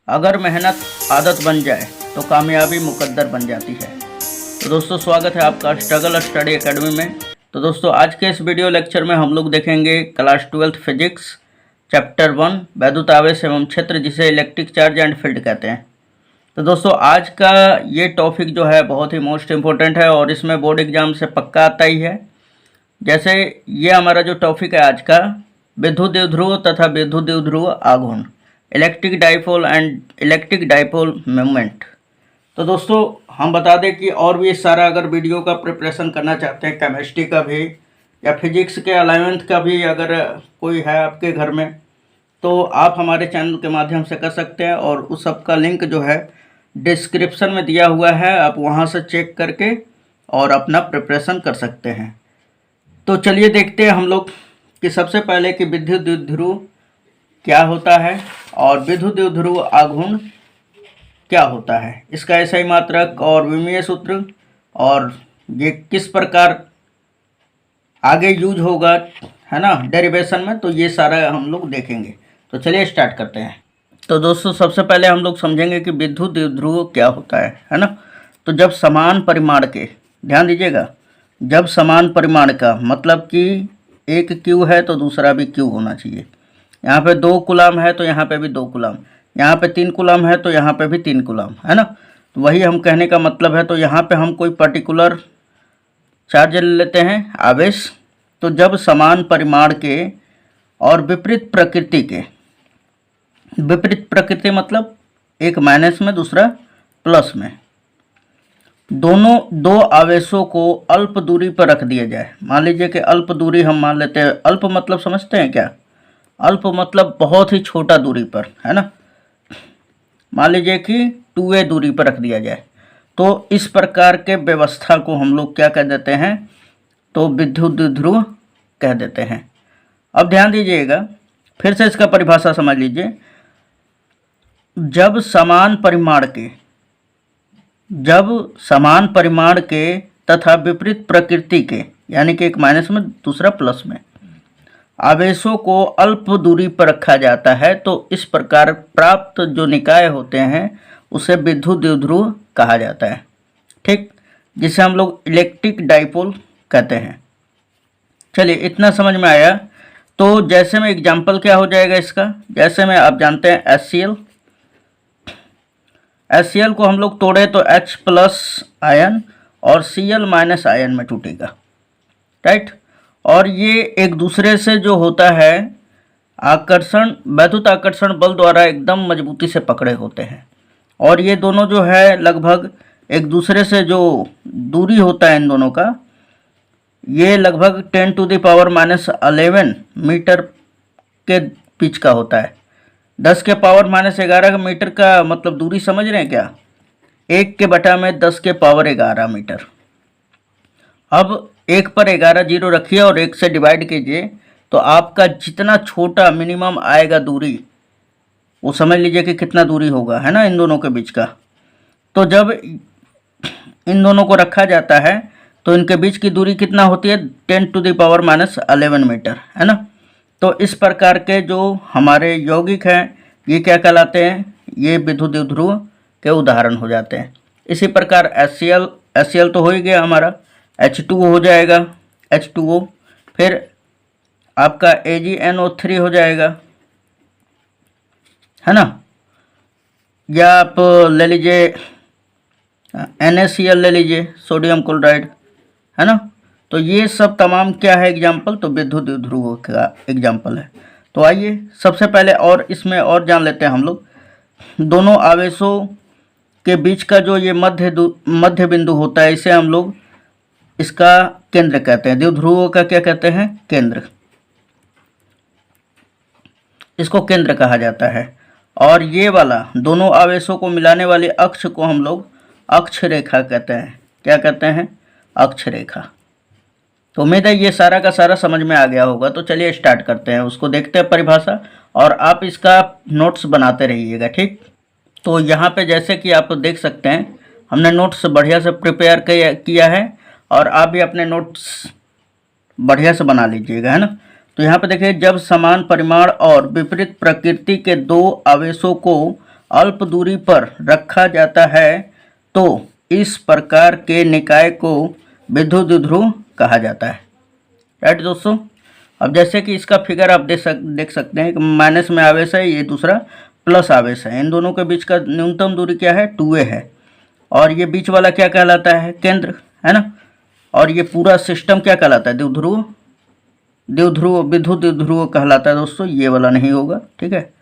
अगर मेहनत आदत बन जाए तो कामयाबी मुकद्दर बन जाती है। तो दोस्तों, स्वागत है आपका स्ट्रगल स्टडी एकेडमी में। तो दोस्तों, आज के इस वीडियो लेक्चर में हम लोग देखेंगे क्लास 12th फिजिक्स चैप्टर 1 वैद्युत आवेश एवं क्षेत्र, जिसे इलेक्ट्रिक चार्ज एंड फील्ड कहते हैं। तो दोस्तों, आज का ये टॉपिक जो है बहुत ही मोस्ट इम्पोर्टेंट है और इसमें बोर्ड एग्जाम से पक्का आता ही है। जैसे ये हमारा जो टॉपिक है आज का, विद्युत द्विध्रुव तथा विद्युत द्विध्रुव आघूर्ण, electric dipole and electric dipole moment. तो दोस्तों, हम बता दें कि और भी सारा अगर वीडियो का प्रिपरेशन करना चाहते हैं, केमिस्ट्री का भी या फिजिक्स के 11th का भी अगर कोई है आपके घर में, तो आप हमारे चैनल के माध्यम से कर सकते हैं और उस सब का लिंक जो है डिस्क्रिप्शन में दिया हुआ है, आप वहां से चेक करके और अपना प्रिपरेशन कर सकते हैं। तो चलिए देखते हैं हम लोग कि सबसे पहले कि विद्युत द्विध्रुव क्या होता है और विद्युत द्विध्रुव आघूर्ण क्या होता है, इसका एसआई मात्रक और विमीय सूत्र, और ये किस प्रकार आगे यूज होगा, है ना, डेरिवेशन में। तो ये सारा हम लोग देखेंगे। तो चलिए स्टार्ट करते हैं। तो दोस्तों, सबसे पहले हम लोग समझेंगे कि विद्युत द्विध्रुव क्या होता है ना। तो जब समान परिमाण के, ध्यान दीजिएगा, जब समान परिमाण का मतलब कि एक क्यू है तो दूसरा भी क्यू होना चाहिए। यहाँ पे 2 कूलम है तो यहाँ पे भी 2 कूलम, यहाँ पे 3 कूलम है तो यहाँ पे भी 3 कूलम, है ना। तो वही हम कहने का मतलब है। तो यहाँ पे हम कोई पर्टिकुलर चार्ज ले लेते हैं, आवेश। तो जब समान परिमाण के और विपरीत प्रकृति के, विपरीत प्रकृति मतलब एक माइनस में दूसरा प्लस में, दोनों 2 आवेशों को अल्प दूरी पर रख दिया जाए। मान लीजिए कि अल्प दूरी हम मान लेते हैं। अल्प मतलब समझते हैं क्या? अल्प मतलब बहुत ही छोटा दूरी पर, है ना। मान लीजिए कि 2a दूरी पर रख दिया जाए। तो इस प्रकार के व्यवस्था को हम लोग क्या कह देते हैं? तो विद्युत द्विध्रुव कह देते हैं। अब ध्यान दीजिएगा, फिर से इसका परिभाषा समझ लीजिए। जब समान परिमाण के तथा विपरीत प्रकृति के, यानी कि एक माइनस में दूसरा प्लस में, आवेशों को अल्प दूरी पर रखा जाता है, तो इस प्रकार प्राप्त जो निकाय होते हैं उसे विद्युत द्विध्रुव कहा जाता है। ठीक, जिसे हम लोग इलेक्ट्रिक डाइपोल कहते हैं। चलिए, इतना समझ में आया। तो जैसे में एग्जाम्पल क्या हो जाएगा इसका, जैसे में आप जानते हैं HCl को हम लोग तोड़े तो H+ आयन और Cl- आयन में टूटेगा, राइट। और ये एक दूसरे से जो होता है आकर्षण, वैद्युत आकर्षण बल द्वारा एकदम मजबूती से पकड़े होते हैं। और ये दोनों जो है लगभग एक दूसरे से जो दूरी होता है इन दोनों का, ये लगभग 10⁻⁻11 मीटर के बीच का होता है। 10⁻⁻11 मीटर का मतलब दूरी समझ रहे हैं क्या? 1/10⁻11 मीटर। अब 1 पर 11 जीरो रखिए और 1 से डिवाइड कीजिए, तो आपका जितना छोटा मिनिमम आएगा दूरी, वो समझ लीजिए कि कितना दूरी होगा, है ना, इन दोनों के बीच का। तो जब इन दोनों को रखा जाता है तो इनके बीच की दूरी कितना होती है? 10⁻11 मीटर, है ना। तो इस प्रकार के जो हमारे यौगिक हैं, ये क्या कहलाते हैं? ये विद्युत द्विध्रुव के उदाहरण हो जाते हैं। इसी प्रकार HCl तो हो ही गया हमारा, H2O हो जाएगा, H2O, फिर आपका AgNO3 हो जाएगा, है ना। या आप ले लीजिए NaCl ले लीजिए, सोडियम क्लोराइड, है ना। तो ये सब तमाम क्या है एग्जाम्पल? तो विद्युत द्विध्रुव का एग्जाम्पल है। तो आइए सबसे पहले और इसमें और जान लेते हैं हम लोग, दोनों आवेशों के बीच का जो ये मध्य बिंदु होता है, इसे हम लोग इसका केंद्र कहते हैं। द्विध्रुवों का क्या कहते हैं? केंद्र। इसको केंद्र कहा जाता है। और ये वाला दोनों आवेशों को मिलाने वाली अक्ष को हम लोग अक्ष रेखा कहते हैं। क्या कहते हैं? अक्ष रेखा। तो उम्मीद है ये सारा का सारा समझ में आ गया होगा। तो चलिए स्टार्ट करते हैं, उसको देखते हैं परिभाषा, और आप इसका नोट्स बनाते रहिएगा, ठीक। तो यहाँ पे जैसे कि आप देख सकते हैं, हमने नोट्स बढ़िया से प्रिपेयर किया है और आप भी अपने नोट्स बढ़िया से बना लीजिएगा, है ना। तो यहाँ पे देखिए, जब समान परिमाण और विपरीत प्रकृति के 2 आवेशों को अल्प दूरी पर रखा जाता है तो इस प्रकार के निकाय को विद्युत द्विध्रुव कहा जाता है। राइट दोस्तों। अब जैसे कि इसका फिगर आप देख सकते हैं कि माइनस में आवेश है, ये दूसरा प्लस आवेश है। इन दोनों के बीच का न्यूनतम दूरी क्या है, 2a है। और ये बीच वाला क्या कहलाता है, केंद्र, है ना। और ये पूरा सिस्टम क्या कहलाता है, द्विध्रुव विद्युत द्विध्रुव कहलाता है दोस्तों। ये वाला नहीं होगा, ठीक है,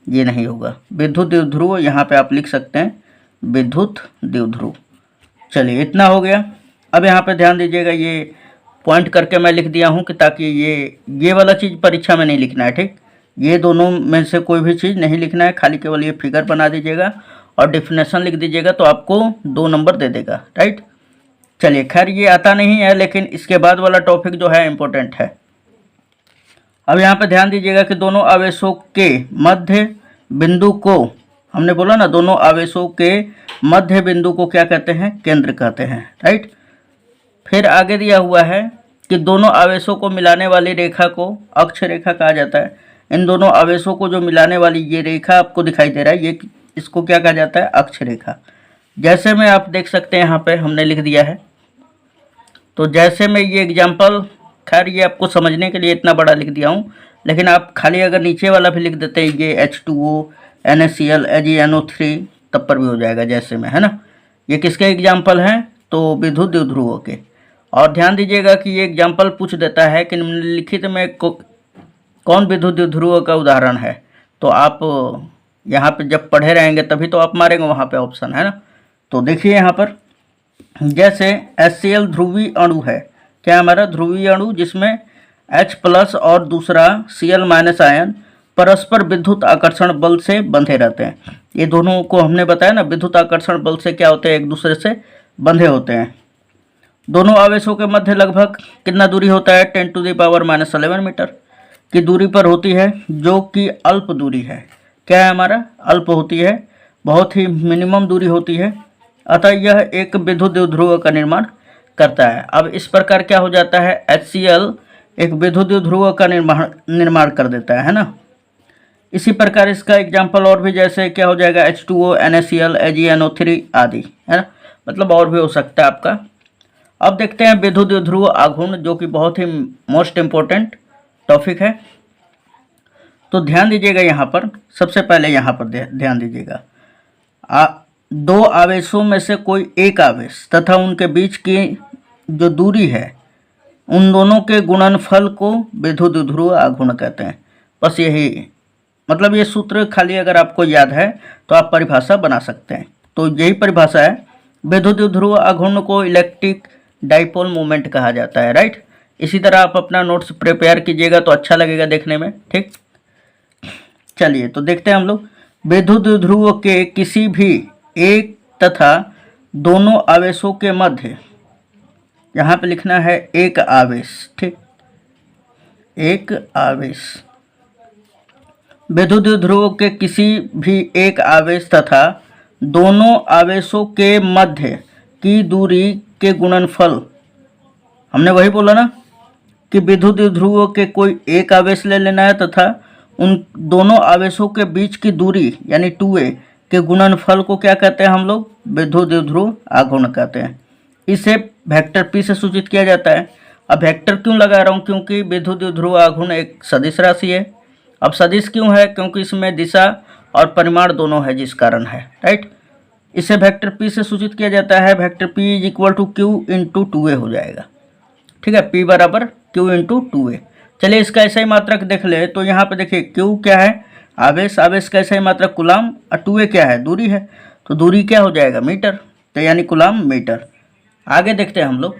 ये नहीं होगा। विद्युत द्विध्रुव यहाँ पे आप लिख सकते हैं विद्युत द्विध्रुव। चलिए इतना हो गया। अब यहाँ पे ध्यान दीजिएगा, ये पॉइंट करके मैं लिख दिया हूँ कि ताकि ये वाला चीज़ परीक्षा में नहीं लिखना है, ठीक। ये दोनों में से कोई भी चीज़ नहीं लिखना है, खाली केवल ये फिगर बना दीजिएगा और डेफिनेशन लिख दीजिएगा तो आपको 2 नंबर दे देगा, राइट। चलिए खैर ये आता नहीं है, लेकिन इसके बाद वाला टॉपिक जो है इम्पोर्टेंट है। अब यहाँ पे ध्यान दीजिएगा कि दोनों आवेशों के मध्य बिंदु को, हमने बोला ना, दोनों आवेशों के मध्य बिंदु को क्या कहते हैं, केंद्र कहते हैं, राइट। फिर आगे दिया हुआ है कि दोनों आवेशों को मिलाने वाली रेखा को अक्ष रेखा कहा जाता है। इन दोनों आवेशों को जो मिलाने वाली ये रेखा आपको दिखाई दे रहा है, ये इसको क्या कहा जाता है, अक्ष रेखा। जैसे में आप देख सकते हैं यहाँ पे हमने लिख दिया है। तो जैसे में ये एग्जाम्पल, खैर ये आपको समझने के लिए इतना बड़ा लिख दिया हूँ, लेकिन आप खाली अगर नीचे वाला भी लिख देते हैं, ये H2O NaCl AgNO3, तब पर भी हो जाएगा जैसे में, है ना। ये किसके एग्जाम्पल हैं, तो विद्युत द्विध्रुवों के। और ध्यान दीजिएगा कि ये एग्जाम्पल पूछ देता है कि निम्नलिखित में कौन विद्युत द्विध्रुव का उदाहरण है। तो आप यहाँ पे जब पढ़े रहेंगे तभी तो आप मारेंगे वहाँ पे ऑप्शन, है ना। तो देखिए यहाँ पर जैसे HCl ध्रुवीय अणु है, क्या हमारा ध्रुवीय अणु, जिसमें H+ और दूसरा Cl- आयन परस्पर विद्युत आकर्षण बल से बंधे रहते हैं। ये दोनों को हमने बताया ना, विद्युत आकर्षण बल से क्या होते हैं, एक दूसरे से बंधे होते हैं। दोनों आवेशों के मध्य लगभग कितना दूरी होता है, 10⁻⁻11 मीटर की दूरी पर होती है, जो कि अल्प दूरी है। क्या है हमारा, अल्प होती है, बहुत ही मिनिमम दूरी होती है। अतः यह एक विद्युत द्विध्रुव का निर्माण करता है। अब इस प्रकार क्या हो जाता है, HCl एक विद्युत द्विध्रुव का निर्माण कर देता है ना। इसी प्रकार इसका एग्जाम्पल और भी, जैसे क्या हो जाएगा, H2O NaCl AgNO3 आदि, है ना। मतलब और भी हो सकता है आपका। अब देखते हैं विद्युत द्विध्रुव आघूर्ण, जो कि बहुत ही मोस्ट इम्पोर्टेंट टॉपिक है। तो ध्यान दीजिएगा यहाँ पर, सबसे पहले यहाँ पर ध्यान दीजिएगा, 2 आवेशों में से कोई एक आवेश तथा उनके बीच की जो दूरी है, उन दोनों के गुणनफल को विद्युत द्विध्रुव आघूर्ण कहते हैं। बस यही, मतलब ये सूत्र खाली अगर आपको याद है तो आप परिभाषा बना सकते हैं। तो यही परिभाषा है, विद्युत द्विध्रुव आघूर्ण को इलेक्ट्रिक डाइपोल मोमेंट कहा जाता है, राइट। इसी तरह आप अपना नोट्स प्रिपेयर कीजिएगा तो अच्छा लगेगा देखने में, ठीक। चलिए तो देखते हैं हम लोग, विद्युत द्विध्रुव के किसी भी एक तथा दोनों आवेशों के मध्य, यहाँ पे लिखना है एक आवेश, ठीक, एक आवेश। विद्युत द्विध्रुव के किसी भी एक आवेश तथा दोनों आवेशों के मध्य की दूरी के गुणनफल, हमने वही बोला ना कि विद्युत द्विध्रुव के कोई एक आवेश ले लेना है तथा उन दोनों आवेशों के बीच की दूरी यानी 2a के गुणनफल को क्या कहते हैं हम लोग, विद्युत द्विध्रुव आघूर्ण कहते हैं। इसे वेक्टर P से सूचित किया जाता है। अब वेक्टर क्यों लगा रहा हूँ, क्योंकि विद्युत द्विध्रुव आघूर्ण एक सदिश राशि है। अब सदिश क्यों है, क्योंकि इसमें दिशा और परिमाण दोनों है, जिस कारण है, राइट। इसे वेक्टर P से सूचित किया जाता है। वेक्टर P = Q × 2a हो जाएगा, ठीक है। P = Q × 2a। चलिए इसका ऐसा ही मात्रक देख ले। तो यहाँ पे देखिए Q क्या है, आवेश, आवेश का ऐसा ही मात्रक कूलाम, और 2a क्या है, दूरी है। तो दूरी क्या हो जाएगा, मीटर, तो यानी कूलाम मीटर। आगे देखते हैं हम लोग।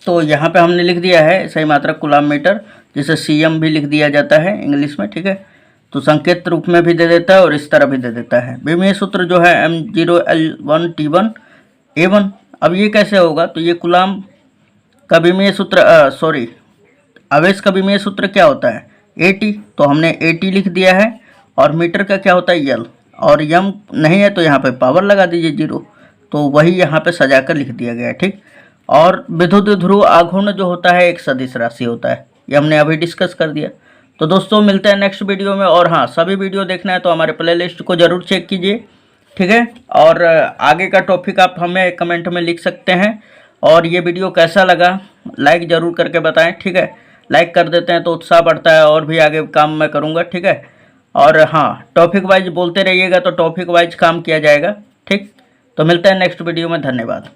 तो यहाँ पे हमने लिख दिया है ऐसा ही मात्रक कूलाम मीटर, जिसे cm भी लिख दिया जाता है इंग्लिश में, ठीक है। तो संकेत रूप में भी दे देता है और इस तरह भी दे देता है। विमीय सूत्र जो है m0L1T1A1। अब ये कैसे होगा, तो ये कूलाम का विमीय सूत्र, आवेश का विमीय सूत्र क्या होता है, AT। तो हमने AT लिख दिया है, और मीटर का क्या होता है, L, और m नहीं है तो यहाँ पे पावर लगा दीजिए 0। तो वही यहाँ पे सजा कर लिख दिया गया है, ठीक। और विद्युत द्विध्रुव आघूर्ण जो होता है एक सदिश राशि होता है, ये हमने अभी डिस्कस कर दिया। तो दोस्तों मिलते हैं नेक्स्ट वीडियो में। और हाँ, सभी वीडियो देखना है तो हमारे प्लेलिस्ट को ज़रूर चेक कीजिए, ठीक है। और आगे का टॉपिक आप हमें कमेंट में लिख सकते हैं। और ये वीडियो कैसा लगा लाइक ज़रूर करके बताएं, ठीक है। लाइक कर देते हैं तो उत्साह बढ़ता है और भी आगे काम मैं करूँगा, ठीक है। और हाँ, टॉपिक वाइज बोलते रहिएगा तो टॉपिक वाइज काम किया जाएगा, ठीक। तो मिलते हैं नेक्स्ट वीडियो में, धन्यवाद।